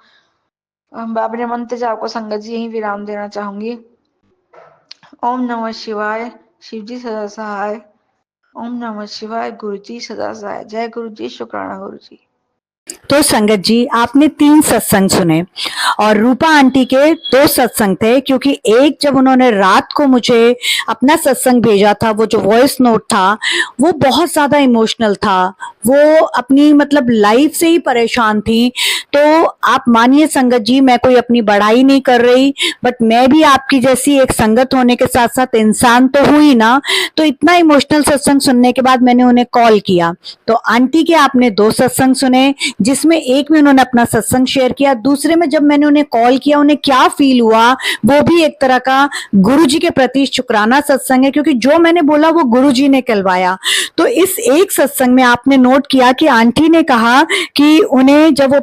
D: मैं अपने मंत्र जाप को संगत जी यही विराम देना चाहूंगी। ओम नमः शिवाय, शिव जी सदा सहाय। ओम नमः शिवाय, गुरु जी सदा सहाय। जय गुरु जी, शुक्राना गुरु जी।
A: तो संगत जी, आपने 3 सत्संग सुने और रूपा आंटी के 2 सत्संग थे, क्योंकि एक जब उन्होंने रात को मुझे अपना सत्संग भेजा था, वो जो वॉइस नोट था वो बहुत ज्यादा इमोशनल था। वो अपनी मतलब लाइफ से ही परेशान थी। तो आप मानिए संगत जी, मैं कोई अपनी बड़ाई नहीं कर रही, बट मैं भी आपकी जैसी एक संगत होने के साथ साथ इंसान तो हुई ना। तो इतना इमोशनल सत्संग सुनने के बाद मैंने उन्हें कॉल किया। तो आंटी के आपने 2 सत्संग सुने, जिसमें एक में उन्होंने अपना सत्संग शेयर किया, दूसरे में जब मैंने उन्हें कॉल किया उन्हें क्या फील हुआ, वो भी एक तरह का गुरुजी के प्रति शुक्राना सत्संग है, क्योंकि जो मैंने बोला वो गुरुजी ने कहलवाया। तो इस एक सत्संग में आपने नोट किया कि आंटी ने कहा कि उन्हें जब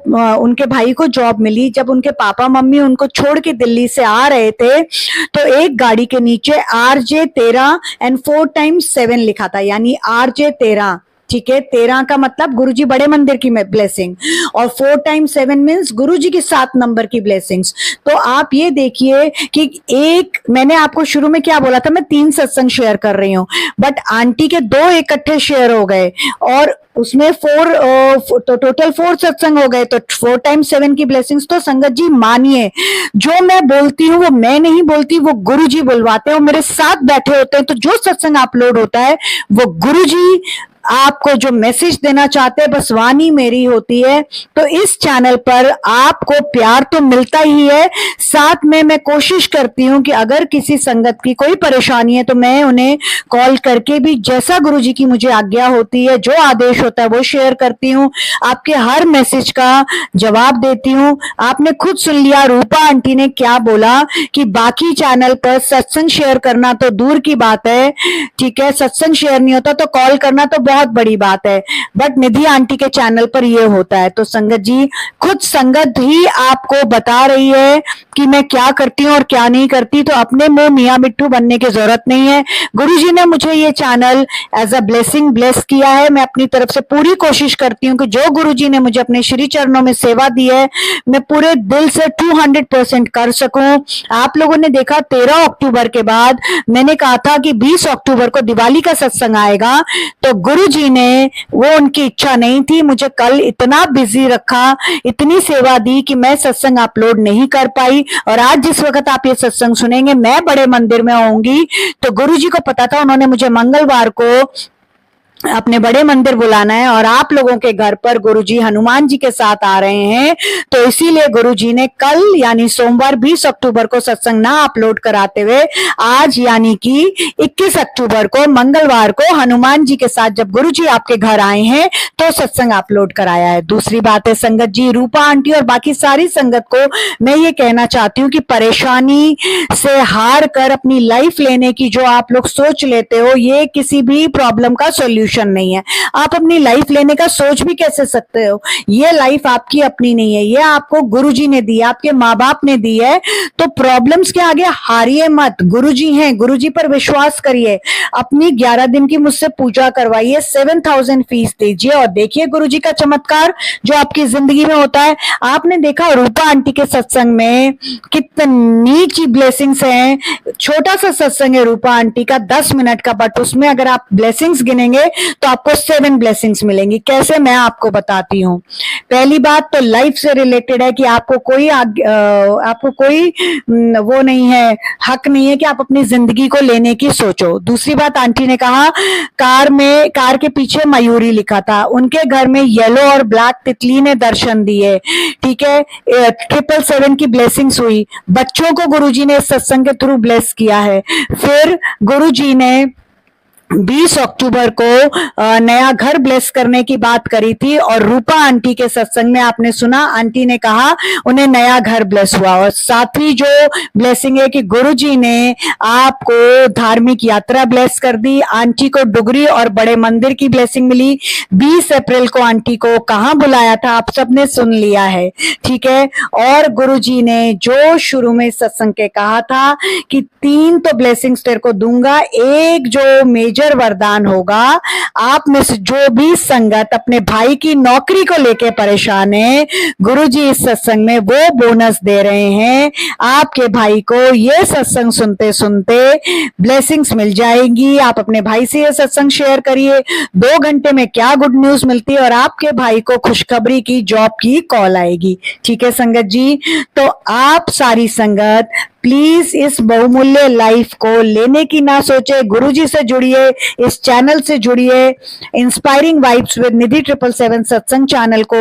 A: उनके भाई को जॉब मिली, जब उनके पापा मम्मी उनको छोड़ के दिल्ली से आ रहे थे, तो एक गाड़ी के नीचे RJ13 एंड 4 टाइम्स 7 लिखा था, यानी RJ13, ठीक है। 13 का मतलब गुरुजी बड़े मंदिर की ब्लेसिंग, और 4 टाइम्स 7 मीन्स गुरुजी की 7 नंबर की ब्लेसिंग्स। तो आप ये देखिए कि एक मैंने आपको शुरू में क्या बोला था, मैं 3 सत्संग शेयर कर रही हूँ, बट आंटी के 2 इकट्ठे शेयर हो गए और उसमें 4 तो टोटल 4 सत्संग हो गए, तो 4 टाइम्स 7 की ब्लेसिंग्स। तो संगत जी मानिए, जो मैं बोलती हूँ वो मैं नहीं बोलती, वो गुरुजी बुलवाते हैं, वो मेरे साथ बैठे होते हैं। तो जो सत्संग अपलोड होता है वो गुरुजी आपको जो मैसेज देना चाहते हैं, बस वाणी मेरी होती है। तो इस चैनल पर आपको प्यार तो मिलता ही है, साथ में मैं कोशिश करती हूँ कि अगर किसी संगत की कोई परेशानी है तो मैं उन्हें कॉल करके भी जैसा गुरुजी की मुझे आज्ञा होती है, जो आदेश होता है वो शेयर करती हूँ, आपके हर मैसेज का जवाब देती हूँ। आपने खुद सुन लिया रूपा आंटी ने क्या बोला कि बाकी चैनल पर सत्संग शेयर करना तो दूर की बात है, ठीक है, सत्संग शेयर नहीं होता तो कॉल करना तो बहुत बड़ी बात है, बट निधि आंटी के चैनल पर ये होता है। तो संगत जी, खुद संगत ही आपको बता रही है कि मैं क्या करती हूँ और क्या नहीं करती, तो अपने मुंह मियाँ मिट्ठू बनने की जरूरत नहीं है। गुरुजी ने मुझे ये channel as a blessing bless किया है। मैं अपनी तरफ से पूरी कोशिश करती हूँ कि जो गुरुजी ने मुझे अपने श्री चरणों में सेवा दी है, मैं पूरे दिल से 200% कर सकूं। आप लोगों ने देखा 13 अक्टूबर के बाद मैंने कहा था कि 20 अक्टूबर को दिवाली का सत्संग आएगा, तो गुरुजी ने, वो उनकी इच्छा नहीं थी, मुझे कल इतना बिजी रखा, इतनी सेवा दी कि मैं सत्संग अपलोड नहीं कर पाई। और आज जिस वक्त आप ये सत्संग सुनेंगे मैं बड़े मंदिर में होंगी, तो गुरुजी को पता था, उन्होंने मुझे मंगलवार को अपने बड़े मंदिर बुलाना है और आप लोगों के घर पर गुरुजी हनुमान जी के साथ आ रहे हैं। तो इसीलिए गुरुजी ने कल यानी सोमवार 20 अक्टूबर को सत्संग ना अपलोड कराते हुए आज यानी कि 21 अक्टूबर को मंगलवार को हनुमान जी के साथ जब गुरुजी आपके घर आए हैं तो सत्संग अपलोड कराया है। दूसरी बात है संगत जी, रूपा आंटी और बाकी सारी संगत को मैं ये कहना चाहती हूँ कि परेशानी से हार कर अपनी लाइफ लेने की जो आप लोग सोच लेते हो, ये किसी भी प्रॉब्लम का सोल्यूशन नहीं है। आप अपनी लाइफ लेने का सोच भी कैसे सकते हो? ये लाइफ आपकी अपनी नहीं है, ये आपको गुरुजी ने दी है, आपके माँ बाप ने दी है। तो प्रॉब्लम्स के आगे हारिए मत, गुरुजी हैं, गुरुजी पर विश्वास करिए। अपनी 11 दिन की मुझसे पूजा करवाइए, 7000 फीस दीजिए और देखिए गुरुजी का चमत्कार जो आपकी जिंदगी में होता है। आपने देखा रूपा आंटी के सत्संग में कितनी ची ब्लेसिंग्स हैं। छोटा सा सत्संग है रूपा आंटी का 10 मिनट का, बट उसमें अगर आप ब्लेसिंग्स गिनेंगे तो आपको 7 ब्लेसिंग्स मिलेंगी। कैसे, मैं आपको बताती हूँ। पहली बात तो लाइफ से रिलेटेड है कि आपको कोई वो नहीं है, हक नहीं है कि आप अपनी जिंदगी को लेने की सोचो। दूसरी बात, आंटी ने कहा कार के पीछे मयूरी लिखा था, उनके घर में येलो और ब्लैक तितली ने दर्शन दिए, ठीक है। 777 की ब्लेसिंग्स हुई। बच्चों को गुरुजी ने इस सत्संग के थ्रू ब्लेस किया है। फिर गुरुजी ने 20 अक्टूबर को नया घर ब्लेस करने की बात करी थी और रूपा आंटी के सत्संग में आपने सुना, आंटी ने कहा उन्हें नया घर ब्लेस हुआ। और सातवीं जो ब्लेसिंग है कि गुरुजी ने आपको धार्मिक यात्रा ब्लेस कर दी। आंटी को डुगरी और बड़े मंदिर की ब्लेसिंग मिली। 20 अप्रैल को आंटी को कहाँ बुलाया था आप सबने सुन लिया है, ठीक है। और गुरुजी ने जो शुरू में सत्संग के कहा था कि 3 तो ब्लेसिंग्स तेरे को दूंगा, एक जो मेजर मेजर वरदान होगा। आप में से जो भी संगत अपने भाई की नौकरी को लेके परेशान है, गुरुजी इस सत्संग में वो बोनस दे रहे हैं। आपके भाई को ये सत्संग सुनते सुनते ब्लेसिंग्स मिल जाएंगी। आप अपने भाई से ये सत्संग शेयर करिए, 2 घंटे में क्या गुड न्यूज मिलती है और आपके भाई को खुशखबरी की जॉब की कॉल आएगी। ठीक है संगत जी, तो आप सारी संगत प्लीज इस बहुमूल्य लाइफ को लेने की ना सोचे, गुरुजी से जुड़िए, इस चैनल से जुड़िए, इंस्पायरिंग वाइब्स विद निधि 777 सत्संग चैनल को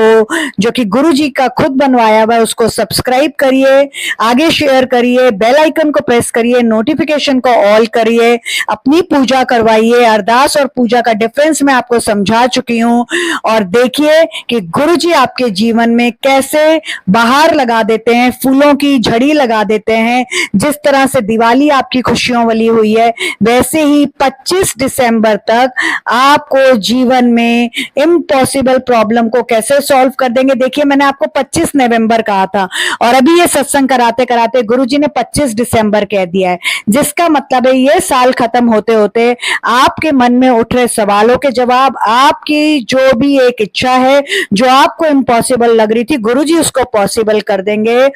A: जो कि गुरुजी का खुद बनवाया हुआ है उसको सब्सक्राइब करिए, आगे शेयर करिए, बेल आइकन को प्रेस करिए, नोटिफिकेशन को ऑल करिए, अपनी पूजा करवाइए। अरदास और पूजा का डिफरेंस मैं आपको समझा चुकी हूं और देखिए कि गुरुजी आपके जीवन में कैसे बहार लगा देते हैं, फूलों की झड़ी लगा देते हैं। जिस तरह से दिवाली आपकी खुशियों वाली हुई है, वैसे ही 25 दिसंबर तक आपको जीवन में इम्पॉसिबल प्रॉब्लम को कैसे सॉल्व कर देंगे। देखिए मैंने आपको 25 नवंबर कहा था और अभी ये सत्संग कराते कराते गुरुजी ने 25 दिसंबर कह दिया है, जिसका मतलब है ये साल खत्म होते होते आपके मन में उठ रहे सवालों के जवाब, आपकी जो भी एक इच्छा है जो आपको इम्पॉसिबल लग रही थी, गुरुजी उसको पॉसिबल कर देंगे।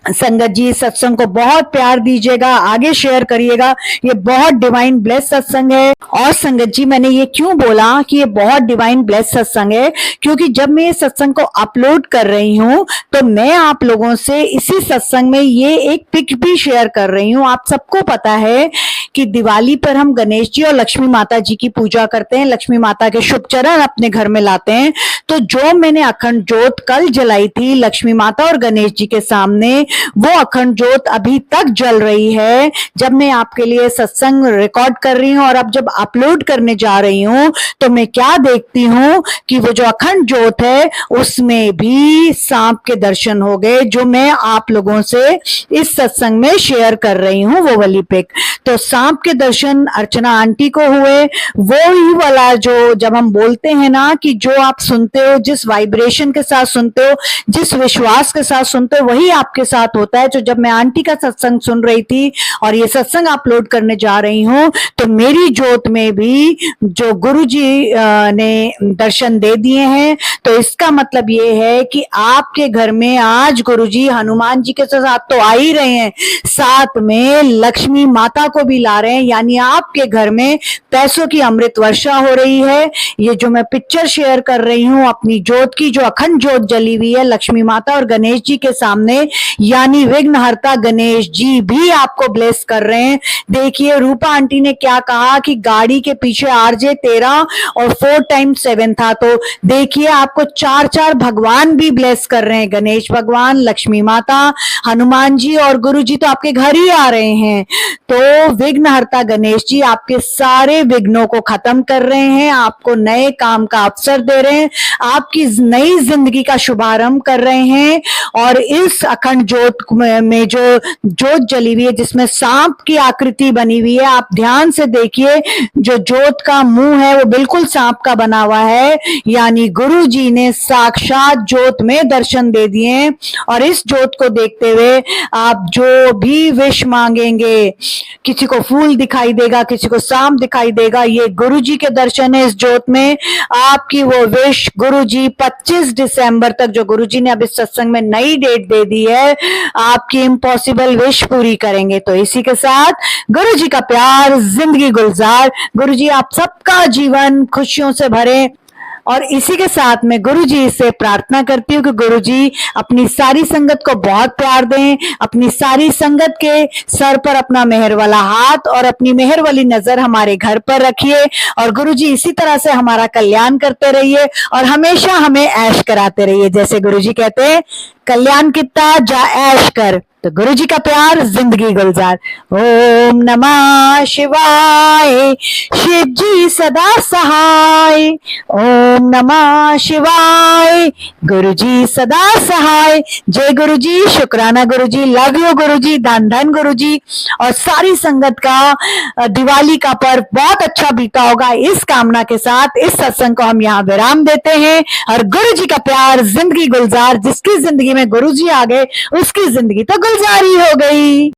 A: संगत जी सत्संग को बहुत प्यार दीजिएगा, आगे शेयर करिएगा, ये बहुत डिवाइन ब्लेस सत्संग है। और संगत जी मैंने ये क्यों बोला कि ये बहुत डिवाइन ब्लेस सत्संग है, क्योंकि जब मैं ये सत्संग को अपलोड कर रही हूं तो मैं आप लोगों से इसी सत्संग में ये एक पिक भी शेयर कर रही हूं। आप सबको पता है कि दिवाली पर हम गणेश जी और लक्ष्मी माता जी की पूजा करते हैं, लक्ष्मी माता के शुभ चरण अपने घर में लाते हैं। तो जो मैंने अखंड ज्योत कल जलाई थी लक्ष्मी माता और गणेश जी के सामने, वो अखंड ज्योत अभी तक जल रही है। जब मैं आपके लिए सत्संग रिकॉर्ड कर रही हूं और अब जब अपलोड करने जा रही हूं तो मैं क्या देखती हूं कि वो जो अखंड ज्योत है उसमें भी सांप के दर्शन हो गए, जो मैं आप लोगों से इस सत्संग में शेयर कर रही हूं वो वाली पिक। तो सांप के दर्शन अर्चना आंटी को हुए, वो ही वाला जो जब हम बोलते हैं ना कि जो आप सुनते हो, जिस वाइब्रेशन के साथ सुनते हो, जिस विश्वास के साथ सुनते हो, वही आपके साथ होता है। तो जब मैं आंटी का सत्संग सुन रही थी और ये सत्संग अपलोड करने जा रही हूं तो मेरी ज्योत में भी जो गुरुजी ने दर्शन दे दिए हैं। तो इसका मतलब ये है कि आपके घर में आज गुरुजी हनुमान जी के साथ तो आ ही रहे हैं, साथ में लक्ष्मी माता को भी ला रहे हैं, यानी आपके घर में पैसों की अमृत वर्षा हो रही है। ये जो मैं पिक्चर शेयर कर रही हूं अपनी ज्योत की, जो अखंड ज्योत जली हुई है लक्ष्मी माता और गणेश जी के सामने, यानी विघ्नहर्ता गणेश जी भी आपको ब्लेस कर रहे हैं। देखिए रूपा आंटी ने क्या कहा कि गाड़ी के पीछे RJ 13 और 4 times 7 था, तो देखिए आपको 4 भगवान भी ब्लेस कर रहे हैं, गणेश भगवान, लक्ष्मी माता, हनुमान जी और गुरु जी तो आपके घर ही आ रहे हैं। तो विघ्नहर्ता गणेश जी आपके सारे विघ्नों को खत्म कर रहे हैं, आपको नए काम का अवसर दे रहे हैं, आपकी नई जिंदगी का शुभारंभ कर रहे हैं। और इस अखंड ज्योत में जो ज्योत जली हुई है जिसमें सांप की आकृति बनी हुई है, आप ध्यान से देखिए, जो ज्योत का मुंह है वो बिल्कुल सांप का बना हुआ है, यानी गुरु जी ने साक्षात ज्योत में दर्शन दे दिए। और इस ज्योत को देखते हुए आप जो भी विश मांगेंगे, किसी को फूल दिखाई देगा, किसी को सांप दिखाई देगा, ये गुरु जी के दर्शन है इस ज्योत में। आपकी वो विश गुरु जी 25 दिसंबर तक, जो गुरु जी ने अब इस सत्संग में नई डेट दे दी है, आपकी इम्पॉसिबल विश पूरी करेंगे। तो इसी के साथ गुरु जी का प्यार, जिंदगी गुलजार, गुरु जी आप सबका जीवन खुशियों से भरे। और इसी के साथ मैं गुरु जी से प्रार्थना करती हूँ कि गुरु जी अपनी सारी संगत को बहुत प्यार दें, अपनी सारी संगत के सर पर अपना मेहर वाला हाथ और अपनी मेहर वाली नजर हमारे घर पर रखिए। और गुरु जी इसी तरह से हमारा कल्याण करते रहिए और हमेशा हमें ऐश कराते रहिए। जैसे गुरु जी कहते हैं, कल्याण कितना जा ऐश कर। तो गुरु जी का प्यार, जिंदगी गुलजार। ओम नमः शिवाय, शिव जी सदा सहाय। ओम नमः शिवाय, गुरु जी सदा सहाय। जय गुरु जी, शुक्राना गुरु जी, लव यू गुरु जी, धन धन गुरु जी। और सारी संगत का दिवाली का पर्व बहुत अच्छा बीता होगा, इस कामना के साथ इस सत्संग को हम यहाँ विराम देते हैं। और गुरु जी का प्यार, जिंदगी गुलजार। जिसकी जिंदगी में गुरु जी आ गए उसकी जिंदगी तो गुलजारी हो गई।